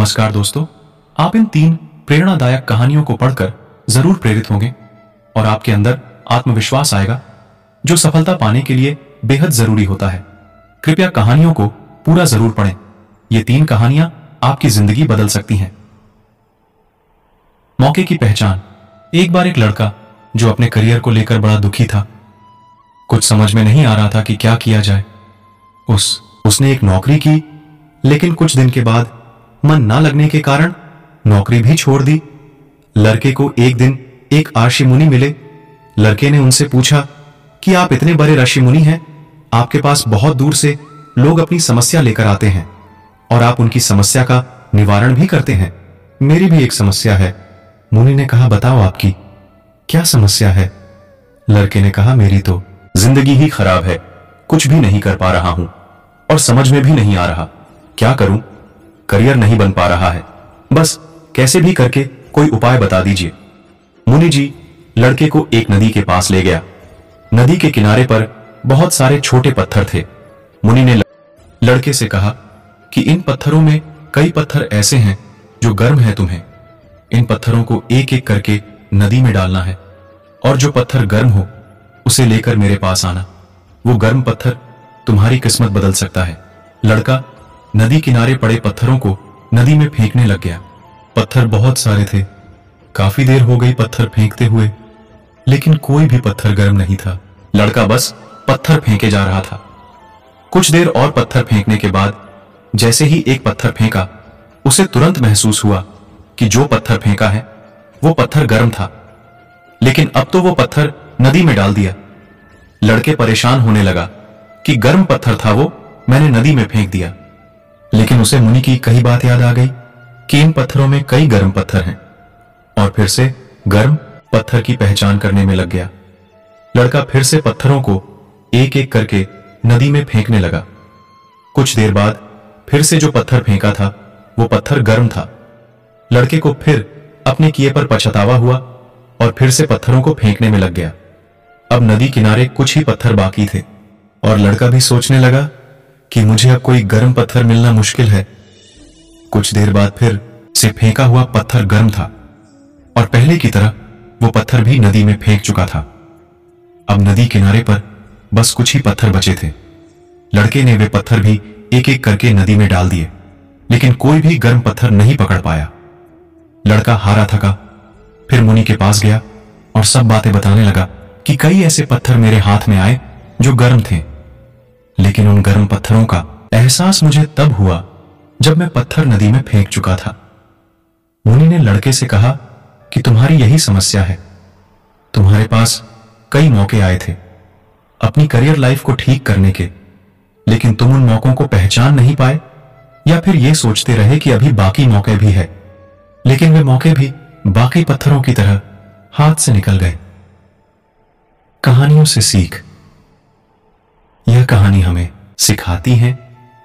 नमस्कार दोस्तों, आप इन 3 प्रेरणादायक कहानियों को पढ़कर जरूर प्रेरित होंगे और आपके अंदर आत्मविश्वास आएगा जो सफलता पाने के लिए बेहद जरूरी होता है। कृपया कहानियों को पूरा जरूर पढ़ें। ये 3 कहानियां आपकी जिंदगी बदल सकती हैं। मौके की पहचान। एक बार एक लड़का जो अपने करियर को लेकर बड़ा दुखी था, कुछ समझ में नहीं आ रहा था कि क्या किया जाए। उसने एक नौकरी की, लेकिन कुछ दिन के बाद मन ना लगने के कारण नौकरी भी छोड़ दी। लड़के को एक दिन एक ऋषि मुनि मिले। लड़के ने उनसे पूछा कि आप इतने बड़े ऋषि मुनि हैं, आपके पास बहुत दूर से लोग अपनी समस्या लेकर आते हैं और आप उनकी समस्या का निवारण भी करते हैं। मेरी भी एक समस्या है। मुनि ने कहा, बताओ आपकी क्या समस्या है? लड़के ने कहा, मेरी तो जिंदगी ही खराब है, कुछ भी नहीं कर पा रहा हूं और समझ में भी नहीं आ रहा क्या करूं। करियर नहीं बन पा रहा है, बस कैसे भी करके कोई उपाय बता दीजिए। मुनि जी लड़के को एक नदी के पास ले गया। नदी के किनारे पर बहुत सारे छोटे पत्थर थे। मुनि ने लड़के से कहा कि इन पत्थरों में कई पत्थर ऐसे हैं जो गर्म है, तुम्हें इन पत्थरों को एक एक करके नदी में डालना है और जो पत्थर गर्म हो उसे लेकर मेरे पास आना। वो गर्म पत्थर तुम्हारी किस्मत बदल सकता है। लड़का नदी किनारे पड़े पत्थरों को नदी में फेंकने लग गया। पत्थर बहुत सारे थे। काफी देर हो गई पत्थर फेंकते हुए, लेकिन कोई भी पत्थर गर्म नहीं था। लड़का बस पत्थर फेंके जा रहा था। कुछ देर और पत्थर फेंकने के बाद जैसे ही एक पत्थर फेंका, उसे तुरंत महसूस हुआ कि जो पत्थर फेंका है वो पत्थर गर्म था, लेकिन अब तो वो पत्थर नदी में डाल दिया। लड़के परेशान होने लगा कि गर्म पत्थर था वो मैंने नदी में फेंक दिया। लेकिन उसे मुनि की कही बात याद आ गई कि इन पत्थरों में कई गर्म पत्थर हैं, और फिर से गर्म पत्थर की पहचान करने में लग गया। लड़का फिर से पत्थरों को एक एक करके नदी में फेंकने लगा। कुछ देर बाद फिर से जो पत्थर फेंका था वो पत्थर गर्म था। लड़के को फिर अपने किए पर पछतावा हुआ और फिर से पत्थरों को फेंकने में लग गया। अब नदी किनारे कुछ ही पत्थर बाकी थे और लड़का भी सोचने लगा कि मुझे अब कोई गर्म पत्थर मिलना मुश्किल है। कुछ देर बाद फिर से फेंका हुआ पत्थर गर्म था और पहले की तरह वो पत्थर भी नदी में फेंक चुका था। अब नदी किनारे पर बस कुछ ही पत्थर बचे थे। लड़के ने वे पत्थर भी एक एक करके नदी में डाल दिए, लेकिन कोई भी गर्म पत्थर नहीं पकड़ पाया। लड़का हारा थका फिर मुनि के पास गया और सब बातें बताने लगा कि कई ऐसे पत्थर मेरे हाथ में आए जो गर्म थे, लेकिन उन गर्म पत्थरों का एहसास मुझे तब हुआ जब मैं पत्थर नदी में फेंक चुका था। मुनि ने लड़के से कहा कि तुम्हारी यही समस्या है। तुम्हारे पास कई मौके आए थे अपनी करियर लाइफ को ठीक करने के, लेकिन तुम उन मौकों को पहचान नहीं पाए, या फिर ये सोचते रहे कि अभी बाकी मौके भी है, लेकिन वे मौके भी बाकी पत्थरों की तरह हाथ से निकल गए। कहानियों से सीख। यह कहानी हमें सिखाती है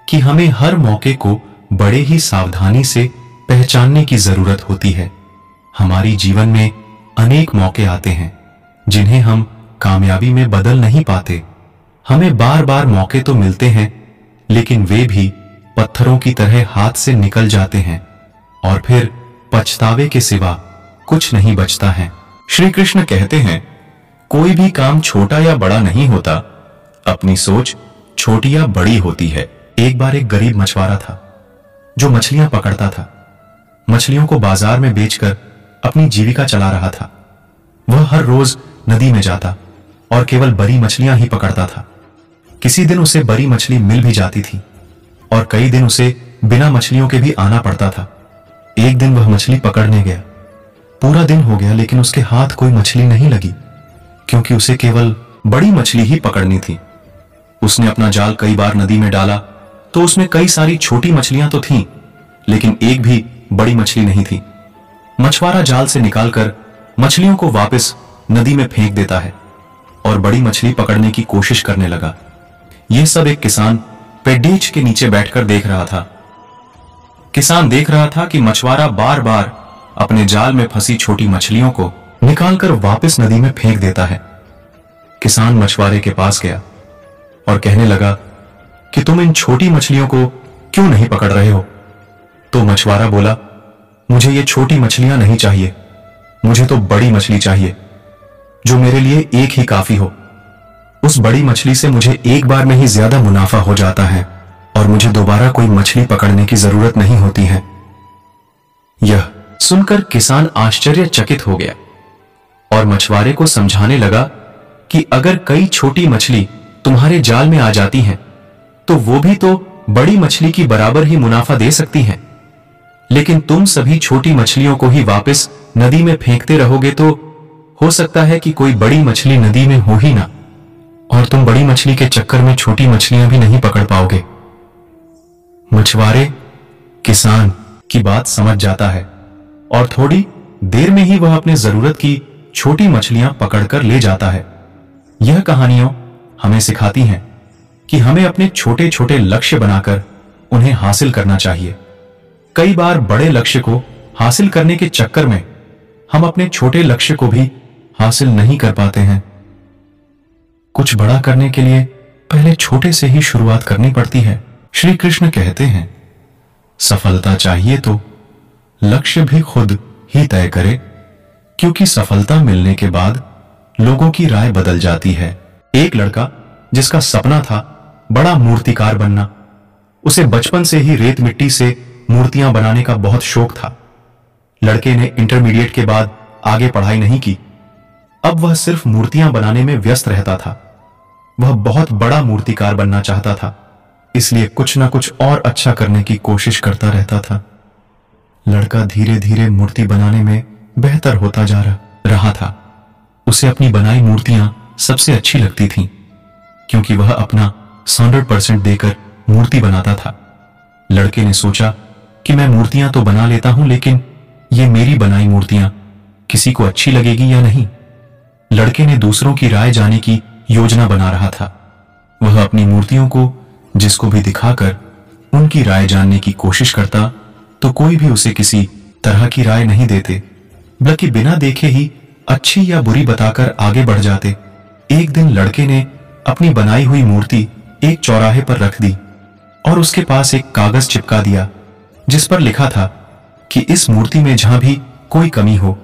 कि हमें हर मौके को बड़े ही सावधानी से पहचानने की जरूरत होती है। हमारी जीवन में अनेक मौके आते हैं जिन्हें हम कामयाबी में बदल नहीं पाते। हमें बार बार मौके तो मिलते हैं, लेकिन वे भी पत्थरों की तरह हाथ से निकल जाते हैं और फिर पछतावे के सिवा कुछ नहीं बचता है। श्री कृष्ण कहते हैं, कोई भी काम छोटा या बड़ा नहीं होता, अपनी सोच छोटी या बड़ी होती है। एक बार एक गरीब मछुआरा था जो मछलियां पकड़ता था। मछलियों को बाजार में बेचकर अपनी जीविका चला रहा था। वह हर रोज नदी में जाता और केवल बड़ी मछलियां ही पकड़ता था। किसी दिन उसे बड़ी मछली मिल भी जाती थी और कई दिन उसे बिना मछलियों के भी आना पड़ता था। एक दिन वह मछली पकड़ने गया। पूरा दिन हो गया, लेकिन उसके हाथ कोई मछली नहीं लगी, क्योंकि उसे केवल बड़ी मछली ही पकड़नी थी। उसने अपना जाल कई बार नदी में डाला तो उसमें कई सारी छोटी मछलियां तो थीं, लेकिन एक भी बड़ी मछली नहीं थी। मछुआरा जाल से निकालकर मछलियों को वापस नदी में फेंक देता है और बड़ी मछली पकड़ने की कोशिश करने लगा। यह सब एक किसान पेड़ीच के नीचे बैठकर देख रहा था। किसान देख रहा था कि मछुआरा बार बार अपने जाल में फंसी छोटी मछलियों को निकालकर वापस नदी में फेंक देता है। किसान मछुआरे के पास गया और कहने लगा कि तुम इन छोटी मछलियों को क्यों नहीं पकड़ रहे हो? तो मछुआरा बोला, मुझे ये छोटी मछलियां नहीं चाहिए, मुझे तो बड़ी मछली चाहिए, जो मेरे लिए एक ही काफी हो। उस बड़ी मछली से मुझे एक बार में ही ज्यादा मुनाफा हो जाता है और मुझे दोबारा कोई मछली पकड़ने की जरूरत नहीं होती है। यह सुनकर किसान आश्चर्यचकित हो गया और मछुआरे को समझाने लगा कि अगर कई छोटी मछली तुम्हारे जाल में आ जाती हैं, तो वो भी तो बड़ी मछली की बराबर ही मुनाफा दे सकती हैं। लेकिन तुम सभी छोटी मछलियों को ही वापस नदी में फेंकते रहोगे तो हो सकता है कि कोई बड़ी मछली नदी में हो ही ना, और तुम बड़ी मछली के चक्कर में छोटी मछलियां भी नहीं पकड़ पाओगे। मछुआरे किसान की बात समझ जाता है और थोड़ी देर में ही वह अपने जरूरत की छोटी मछलियां पकड़कर ले जाता है। यह कहानियां हमें सिखाती हैं कि हमें अपने छोटे छोटे लक्ष्य बनाकर उन्हें हासिल करना चाहिए। कई बार बड़े लक्ष्य को हासिल करने के चक्कर में हम अपने छोटे लक्ष्य को भी हासिल नहीं कर पाते हैं। कुछ बड़ा करने के लिए पहले छोटे से ही शुरुआत करनी पड़ती है। श्री कृष्ण कहते हैं, सफलता चाहिए तो लक्ष्य भी खुद ही तय करे, क्योंकि सफलता मिलने के बाद लोगों की राय बदल जाती है। एक लड़का जिसका सपना था बड़ा मूर्तिकार बनना, उसे बचपन से ही रेत मिट्टी से मूर्तियां बनाने का बहुत शौक था। लड़के ने इंटरमीडिएट के बाद आगे पढ़ाई नहीं की। अब वह सिर्फ मूर्तियां बनाने में व्यस्त रहता था। वह बहुत बड़ा मूर्तिकार बनना चाहता था, इसलिए कुछ ना कुछ और अच्छा करने की कोशिश करता रहता था। लड़का धीरे धीरे मूर्ति बनाने में बेहतर होता जा रहा था। उसे अपनी बनाई मूर्तियां सबसे अच्छी लगती थीं, क्योंकि वह अपना 100% देकर मूर्ति बनाता था। लड़के ने सोचा कि मैं मूर्तियां तो बना लेता हूं, लेकिन ये मेरी बनाई मूर्तियां किसी को अच्छी लगेगी या नहीं। लड़के ने दूसरों की राय जाने की योजना बना रहा था। वह अपनी मूर्तियों को जिसको भी दिखाकर उनकी राय जानने की कोशिश करता, तो कोई भी उसे किसी तरह की राय नहीं देते, बल्कि बिना देखे ही अच्छी या बुरी बताकर आगे बढ़ जाते। एक दिन लड़के ने अपनी बनाई हुई मूर्ति एक चौराहे पर रख दी और उसके पास एक कागज चिपका दिया, जिस पर लिखा था कि इस मूर्ति में जहां भी कोई कमी हो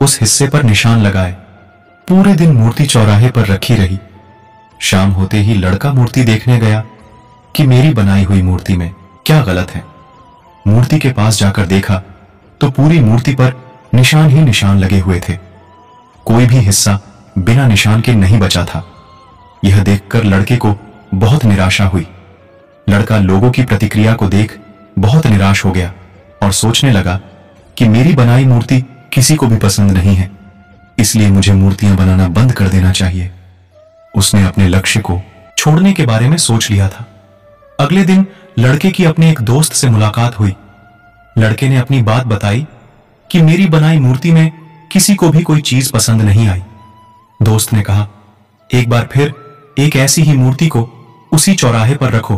उस हिस्से पर निशान लगाए। पूरे दिन मूर्ति चौराहे पर रखी रही। शाम होते ही लड़का मूर्ति देखने गया कि मेरी बनाई हुई मूर्ति में क्या गलत है। मूर्ति के पास जाकर देखा तो पूरी मूर्ति पर निशान ही निशान लगे हुए थे। कोई भी हिस्सा बिना निशान के नहीं बचा था। यह देखकर लड़के को बहुत निराशा हुई। लड़का लोगों की प्रतिक्रिया को देख बहुत निराश हो गया और सोचने लगा कि मेरी बनाई मूर्ति किसी को भी पसंद नहीं है, इसलिए मुझे मूर्तियां बनाना बंद कर देना चाहिए। उसने अपने लक्ष्य को छोड़ने के बारे में सोच लिया था। अगले दिन लड़के की अपने एक दोस्त से मुलाकात हुई। लड़के ने अपनी बात बताई कि मेरी बनाई मूर्ति में किसी को भी कोई चीज पसंद नहीं आई। दोस्त ने कहा, एक बार फिर एक ऐसी ही मूर्ति को उसी चौराहे पर रखो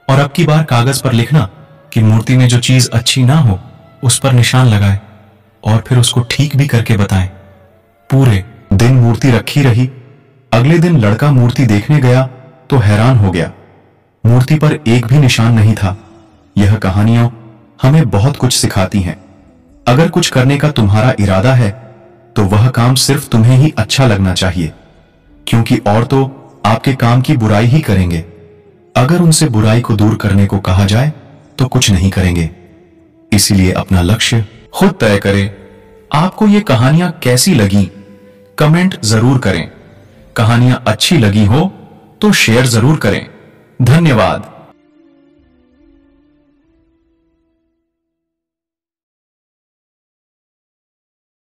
और अब की बार कागज पर लिखना कि मूर्ति में जो चीज अच्छी ना हो उस पर निशान लगाए और फिर उसको ठीक भी करके बताएं। पूरे दिन मूर्ति रखी रही। अगले दिन लड़का मूर्ति देखने गया तो हैरान हो गया। मूर्ति पर एक भी निशान नहीं था। यह कहानियां हमें बहुत कुछ सिखाती हैं। अगर कुछ करने का तुम्हारा इरादा है तो वह काम सिर्फ तुम्हें ही अच्छा लगना चाहिए, क्योंकि और तो आपके काम की बुराई ही करेंगे। अगर उनसे बुराई को दूर करने को कहा जाए तो कुछ नहीं करेंगे। इसीलिए अपना लक्ष्य खुद तय करें। आपको ये कहानियां कैसी लगी कमेंट जरूर करें। कहानियां अच्छी लगी हो तो शेयर जरूर करें। धन्यवाद।